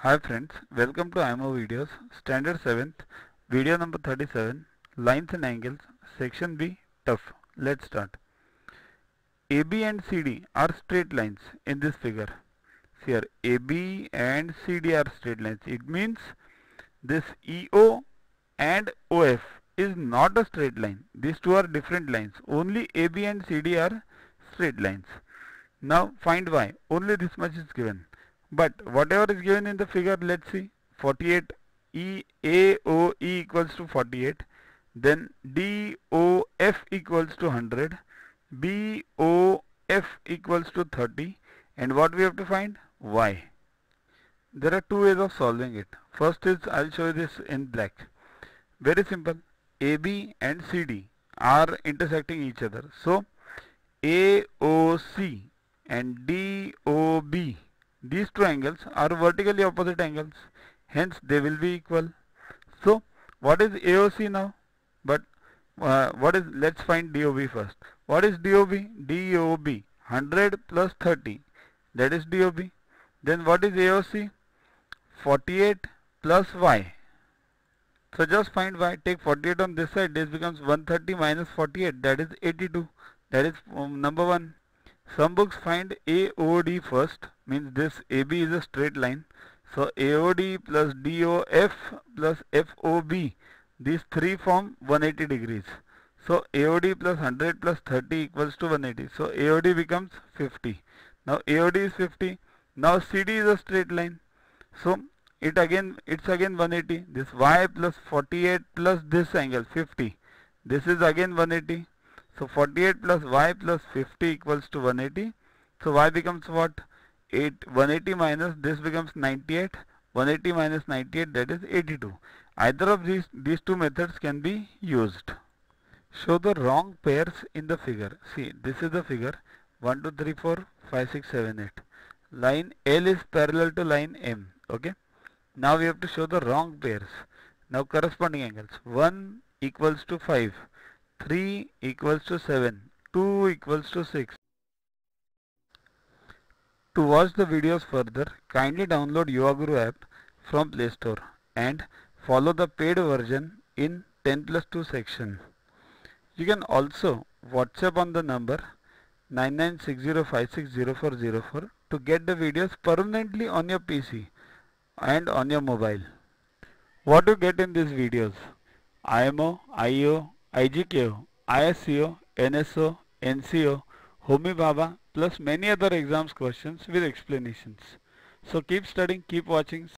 Hi friends, welcome to IMO videos, standard 7th, video number 37, lines and angles, section B, tough. Let's start. AB and CD are straight lines in this figure. Here AB and CD are straight lines. It means this EO and OF is not a straight line. These two are different lines. Only AB and CD are straight lines. Now find Y. Only this much is given. But whatever is given in the figure, let's see. 48 AOE equals to 48. Then DOF equals to 100. BOF equals to 30. And what we have to find? Y. There are two ways of solving it. First is, I'll show you this in black. Very simple. AB and CD are intersecting each other. So AOC and DOB, these two angles are vertically opposite angles, hence they will be equal. So what is AOC now? But let's find DOB first. What is DOB? DOB 100 plus 30, that is DOB. Then what is AOC? 48 plus Y. So just find Y. Take 48 on this side. This becomes 130 minus 48, that is 82. That is number 1. Some books find AOD first, means this AB is a straight line. So AOD plus DOF plus FOB, these three form 180 degrees. So AOD plus 100 plus 30 equals to 180. So AOD becomes 50. Now AOD is 50. Now CD is a straight line. So it's again 180. This Y plus 48 plus this angle 50. This is again 180. So 48 plus Y plus 50 equals to 180. So Y becomes what? 180 minus this becomes 98. 180 minus 98, that is 82. Either of these two methods can be used. Show the wrong pairs in the figure. See, this is the figure 1, 2, 3, 4, 5, 6, 7, 8. Line L is parallel to line M. Okay. Now we have to show the wrong pairs. Now corresponding angles. 1 equals to 5. 3 equals to 7, 2 equals to 6. To watch the videos further, kindly download Yoguru app from Play Store and follow the paid version in 10+2 section. You can also WhatsApp on the number 9960560404 to get the videos permanently on your PC and on your mobile. What you get in these videos? IMO, IO, IGKO, ISCO, NSO, NCO, Homi Bhabha plus many other exams questions with explanations. So keep studying, keep watching.